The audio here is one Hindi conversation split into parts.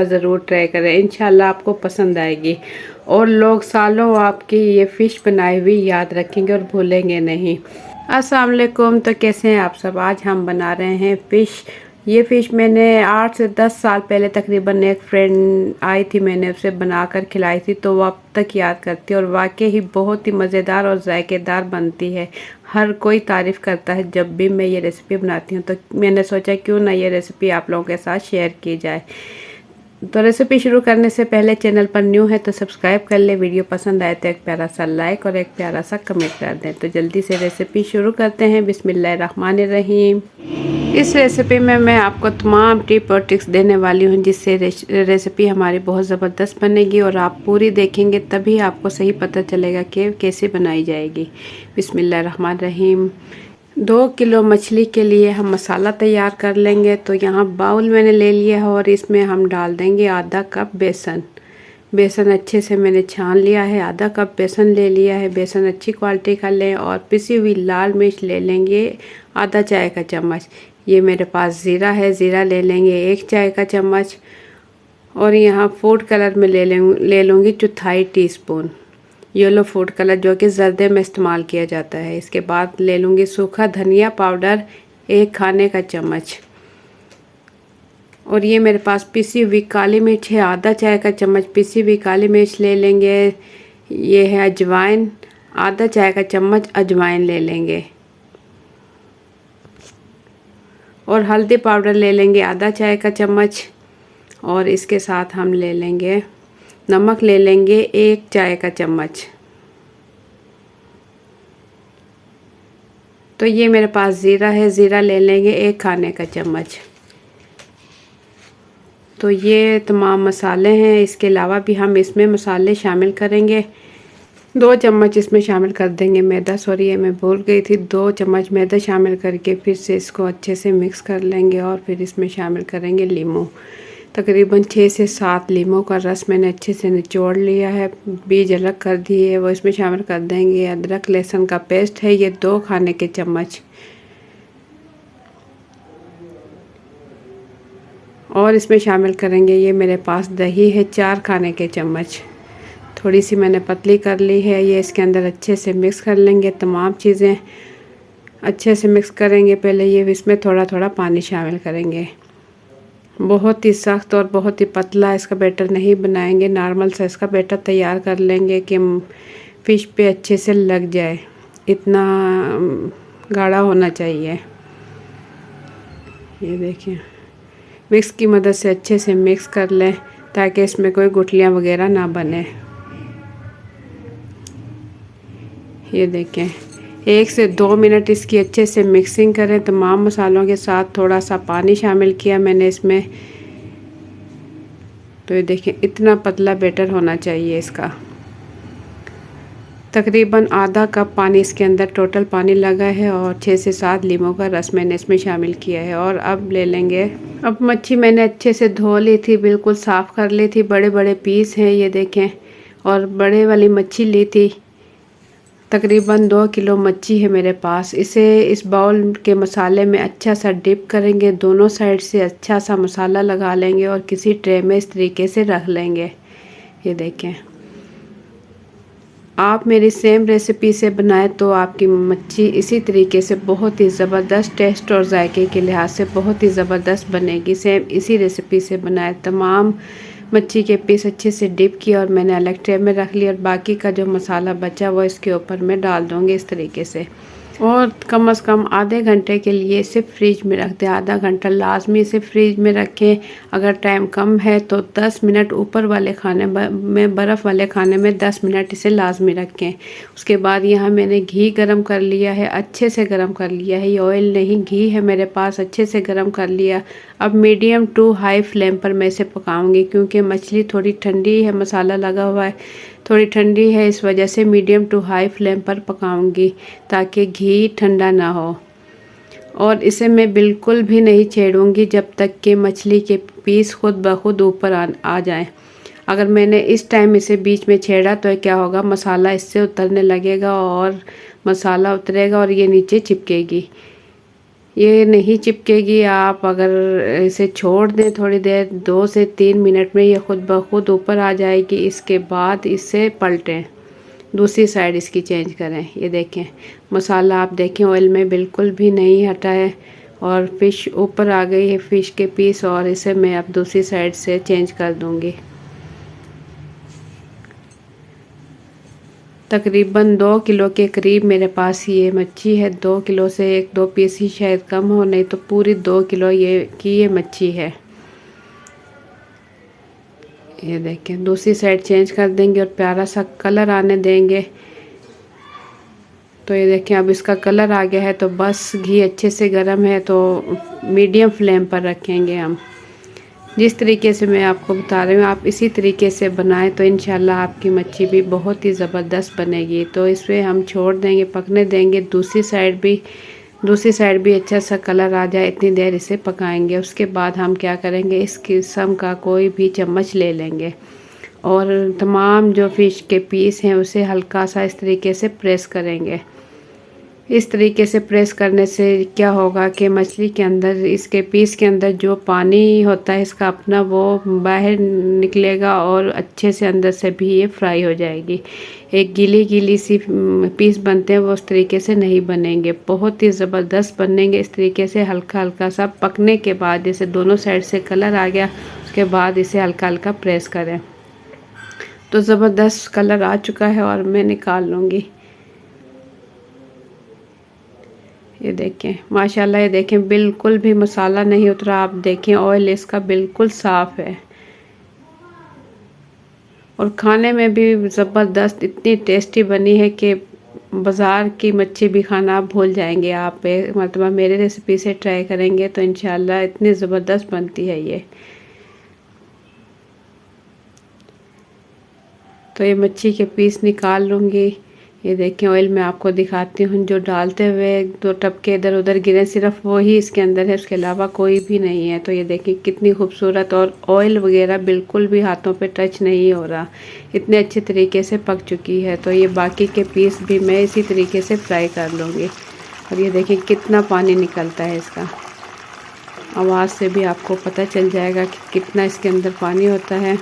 ज़रूर ट्राई करें, इंशाल्लाह आपको पसंद आएगी और लोग सालों आपकी ये फ़िश बनाई हुई याद रखेंगे और भूलेंगे नहीं। अस्सलाम वालेकुम, तो कैसे हैं आप सब। आज हम बना रहे हैं फ़िश। ये फ़िश मैंने 8 से 10 साल पहले तकरीबन एक फ्रेंड आई थी, मैंने उसे बनाकर खिलाई थी, तो वो अब तक याद करती है और वाकई ही बहुत ही मज़ेदार और जायकेदार बनती है। हर कोई तारीफ़ करता है जब भी मैं ये रेसिपी बनाती हूँ, तो मैंने सोचा क्यों ना ये रेसिपी आप लोगों के साथ शेयर की जाए। तो रेसिपी शुरू करने से पहले चैनल पर न्यू है तो सब्सक्राइब कर ले, वीडियो पसंद आए तो एक प्यारा सा लाइक और एक प्यारा सा कमेंट कर दें। तो जल्दी से रेसिपी शुरू करते हैं। बिस्मिल्लाहिर्रहमानिर्रहीम। इस रेसिपी में मैं आपको तमाम टिप और ट्रिक्स देने वाली हूँ, जिससे रेसिपी हमारी बहुत ज़बरदस्त बनेगी और आप पूरी देखेंगे तभी आपको सही पता चलेगा कि कैसे बनाई जाएगी। बिस्मिल्लाहिर्रहमानिर्रहीम। 2 किलो मछली के लिए हम मसाला तैयार कर लेंगे। तो यहाँ बाउल मैंने ले लिया है और इसमें हम डाल देंगे आधा कप बेसन। बेसन अच्छे से मैंने छान लिया है, आधा कप बेसन ले लिया है। बेसन अच्छी क्वालिटी का लें और पिसी हुई लाल मिर्च ले लेंगे आधा चाय का चम्मच। ये मेरे पास ज़ीरा है, ज़ीरा ले लेंगे 1 चाय का चम्मच। और यहाँ फूड कलर में ले लूँगी 1/4 टीस्पून येलो फूड कलर, जो कि जर्दे में इस्तेमाल किया जाता है। इसके बाद ले लूँगी सूखा धनिया पाउडर 1 खाने का चम्मच। और ये मेरे पास पिसी हुई काली मिर्च है, आधा चाय का चम्मच पिसी हुई काली मिर्च ले लेंगे। ये है अजवाइन, आधा चाय का चम्मच अजवाइन ले लेंगे। और हल्दी पाउडर ले लेंगे आधा चाय का चम्मच। और इसके साथ हम ले लेंगे नमक, ले लेंगे 1 चाय का चम्मच। तो ये मेरे पास ज़ीरा है, ज़ीरा ले लेंगे 1 खाने का चम्मच। तो ये तमाम मसाले हैं। इसके अलावा भी हम इसमें मसाले शामिल करेंगे। 2 चम्मच इसमें शामिल कर देंगे मैदा, सॉरी ये मैं भूल गई थी। 2 चम्मच मैदा शामिल करके फिर से इसको अच्छे से मिक्स कर लेंगे और फिर इसमें शामिल करेंगे लीमू। तकरीबन 6 से 7 लीमों का रस मैंने अच्छे से निचोड़ लिया है, बीज अलग कर दिए, वो इसमें शामिल कर देंगे। अदरक लहसुन का पेस्ट है, ये 2 खाने के चम्मच। और इसमें शामिल करेंगे, ये मेरे पास दही है 4 खाने के चम्मच। थोड़ी सी मैंने पतली कर ली है। ये इसके अंदर अच्छे से मिक्स कर लेंगे, तमाम चीज़ें अच्छे से मिक्स करेंगे। पहले ये इसमें थोड़ा थोड़ा पानी शामिल करेंगे। बहुत ही सख्त और बहुत ही पतला इसका बैटर नहीं बनाएंगे, नॉर्मल सा इसका बैटर तैयार कर लेंगे कि फ़िश पे अच्छे से लग जाए। इतना गाढ़ा होना चाहिए। ये देखिए, मिक्स की मदद से अच्छे से मिक्स कर लें ताकि इसमें कोई गुठलियाँ वगैरह ना बने। ये देखें, 1 से 2 मिनट इसकी अच्छे से मिक्सिंग करें तमाम मसालों के साथ। थोड़ा सा पानी शामिल किया मैंने इसमें। तो ये देखें, इतना पतला बैटर होना चाहिए इसका। तकरीबन आधा कप पानी इसके अंदर टोटल पानी लगा है और 6 से 7 लीमों का रस मैंने इसमें शामिल किया है। और अब ले लेंगे, अब मच्छी मैंने अच्छे से धो ली थी, बिल्कुल साफ़ कर ली थी। बड़े बड़े पीस हैं ये देखें, और बड़े वाली मच्छी ली थी। तकरीबन 2 किलो मच्छी है मेरे पास। इसे इस बाउल के मसाले में अच्छा सा डिप करेंगे, दोनों साइड से अच्छा सा मसाला लगा लेंगे और किसी ट्रे में इस तरीके से रख लेंगे। ये देखें, आप मेरी सेम रेसिपी से बनाएं तो आपकी मच्छी इसी तरीके से बहुत ही ज़बरदस्त टेस्ट और जायके के लिहाज से बहुत ही ज़बरदस्त बनेगी। सेम इसी रेसिपी से बनाएं। तमाम मच्छी के पीस अच्छे से डिप किया और मैंने अलग ट्रे में रख लिया और बाकी का जो मसाला बचा वो इसके ऊपर मैं डाल दूँगी इस तरीके से। और कम से कम आधे घंटे के लिए इसे फ्रिज में रख दें। आधा घंटा लाजमी इसे फ्रिज में रखें। अगर टाइम कम है तो 10 मिनट ऊपर वाले खाने में, बर्फ़ वाले खाने में 10 मिनट इसे लाजमी रखें। उसके बाद यहाँ मैंने घी गरम कर लिया है, अच्छे से गरम कर लिया है। ये ऑयल नहीं, घी है मेरे पास, अच्छे से गरम कर लिया। अब मीडियम टू हाई फ्लेम पर मैं इसे पकाऊंगी, क्योंकि मछली थोड़ी ठंडी है, मसाला लगा हुआ है, थोड़ी ठंडी है, इस वजह से मीडियम टू हाई फ्लेम पर पकाऊंगी ताकि घी ठंडा ना हो। और इसे मैं बिल्कुल भी नहीं छेड़ूंगी जब तक कि मछली के पीस खुद ब खुद ऊपर आ जाएं। अगर मैंने इस टाइम इसे बीच में छेड़ा तो क्या होगा, मसाला इससे उतरने लगेगा और मसाला उतरेगा और ये नीचे चिपकेगी। ये नहीं चिपकेगी। आप अगर इसे छोड़ दें थोड़ी देर 2 से 3 मिनट में ये खुद ब खुद ऊपर आ जाएगी। इसके बाद इसे पलटें, दूसरी साइड इसकी चेंज करें। ये देखें मसाला आप देखें ऑयल में बिल्कुल भी नहीं हटा है और फ़िश ऊपर आ गई है, फ़िश के पीस। और इसे मैं अब दूसरी साइड से चेंज कर दूंगी। तकरीबन 2 किलो के करीब मेरे पास ये मच्छी है। 2 किलो से 1-2 पीस ही शायद कम हो, नहीं तो पूरी 2 किलो ये मच्छी है। ये देखें दूसरी साइड चेंज कर देंगे और प्यारा सा कलर आने देंगे। तो ये देखें अब इसका कलर आ गया है। तो बस घी अच्छे से गर्म है तो मीडियम फ्लेम पर रखेंगे हम। जिस तरीके से मैं आपको बता रही हूँ आप इसी तरीके से बनाएं तो इंशाल्लाह आपकी मच्छी भी बहुत ही ज़बरदस्त बनेगी। तो इसमें हम छोड़ देंगे, पकने देंगे। दूसरी साइड भी अच्छा सा कलर आ जाए, इतनी देर इसे पकाएंगे। उसके बाद हम क्या करेंगे, इस किस्म का कोई भी चम्मच ले लेंगे और तमाम जो फ़िश के पीस हैं उसे हल्का सा इस तरीके से प्रेस करेंगे। इस तरीके से प्रेस करने से क्या होगा कि मछली के अंदर, इसके पीस के अंदर जो पानी होता है इसका अपना, वो बाहर निकलेगा और अच्छे से अंदर से भी ये फ्राई हो जाएगी। एक गीली सी पीस बनते हैं वो उस तरीके से नहीं बनेंगे, बहुत ही ज़बरदस्त बनेंगे। इस तरीके से हल्का हल्का सा पकने के बाद, जैसे दोनों साइड से कलर आ गया, उसके बाद इसे हल्का हल्का प्रेस करें। तो ज़बरदस्त कलर आ चुका है और मैं निकाल लूँगी। ये देखें माशाल्लाह, ये देखें बिल्कुल भी मसाला नहीं उतरा। आप देखें ऑयल इसका बिल्कुल साफ़ है और खाने में भी ज़बरदस्त इतनी टेस्टी बनी है कि बाज़ार की मच्छी भी खाना आप भूल जाएंगे। आप मतलब मेरे रेसिपी से ट्राई करेंगे तो इंशाल्लाह इतनी ज़बरदस्त बनती है ये। तो ये मच्छी के पीस निकाल लूँगी। ये देखें ऑयल मैं आपको दिखाती हूँ, जो डालते हुए 2 टपके इधर उधर गिरे सिर्फ वो ही इसके अंदर है, उसके अलावा कोई भी नहीं है। तो ये देखें कितनी खूबसूरत, और ऑयल वगैरह बिल्कुल भी हाथों पे टच नहीं हो रहा, इतने अच्छे तरीके से पक चुकी है। तो ये बाकी के पीस भी मैं इसी तरीके से फ्राई कर लूँगी। और ये देखें कितना पानी निकलता है इसका, आवाज़ से भी आपको पता चल जाएगा कि कितना इसके अंदर पानी होता है।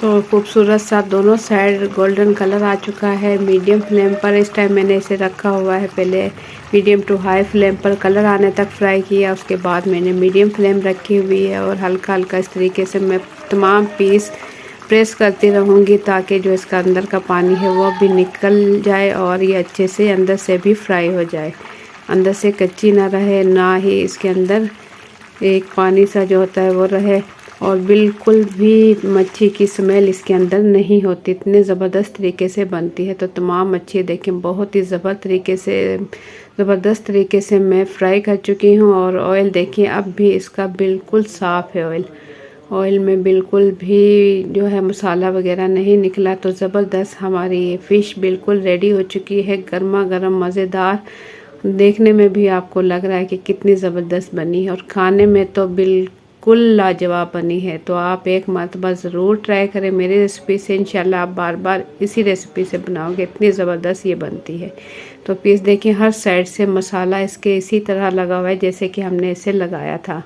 तो खूबसूरत सा दोनों साइड गोल्डन कलर आ चुका है। मीडियम फ्लेम पर इस टाइम मैंने इसे रखा हुआ है, पहले मीडियम टू हाई फ्लेम पर कलर आने तक फ्राई किया, उसके बाद मैंने मीडियम फ्लेम रखी हुई है। और हल्का हल्का इस तरीके से मैं तमाम पीस प्रेस करती रहूँगी ताकि जो इसका अंदर का पानी है वो भी निकल जाए और ये अच्छे से अंदर से भी फ्राई हो जाए, अंदर से कच्ची ना रहे, ना ही इसके अंदर एक पानी सा जो होता है वो रहे, और बिल्कुल भी मच्छी की स्मेल इसके अंदर नहीं होती। इतने ज़बरदस्त तरीके से बनती है। तो तमाम मच्छी देखें बहुत ही ज़बरदस्त तरीके से मैं फ्राई कर चुकी हूँ। और ऑयल देखिए अब भी इसका बिल्कुल साफ़ है, ऑयल में बिल्कुल भी जो है मसाला वगैरह नहीं निकला। तो ज़बरदस्त हमारी ये फ़िश बिल्कुल रेडी हो चुकी है, गर्मा गर्म मज़ेदार। देखने में भी आपको लग रहा है कि कितनी ज़बरदस्त बनी है और खाने में तो बिल्कुल लाजवाब बनी है। तो आप एक मरतबा ज़रूर ट्राई करें मेरी रेसिपी से, इंशाल्लाह आप बार बार इसी रेसिपी से बनाओगे, इतनी ज़बरदस्त ये बनती है। तो पीस देखिए हर साइड से मसाला इसके इसी तरह लगा हुआ है जैसे कि हमने इसे लगाया था।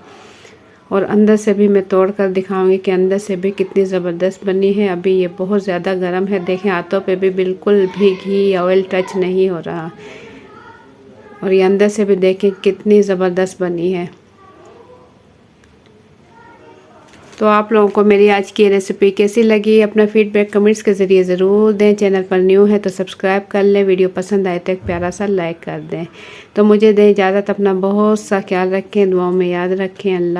और अंदर से भी मैं तोड़ कर दिखाऊंगी कि अंदर से भी कितनी ज़बरदस्त बनी है। अभी ये बहुत ज़्यादा गर्म है, देखें हाथों पे भी बिल्कुल भी घी या ऑयल टच नहीं हो रहा। और ये अंदर से भी देखें कितनी ज़बरदस्त बनी है। तो आप लोगों को मेरी आज की रेसिपी कैसी लगी, अपना फीडबैक कमेंट्स के ज़रिए ज़रूर दें। चैनल पर न्यू है तो सब्सक्राइब कर लें, वीडियो पसंद आए तो एक प्यारा सा लाइक कर दें। तो मुझे दें इजाज़त, अपना बहुत सा ख्याल रखें, दुआओं में याद रखें। अल्लाह।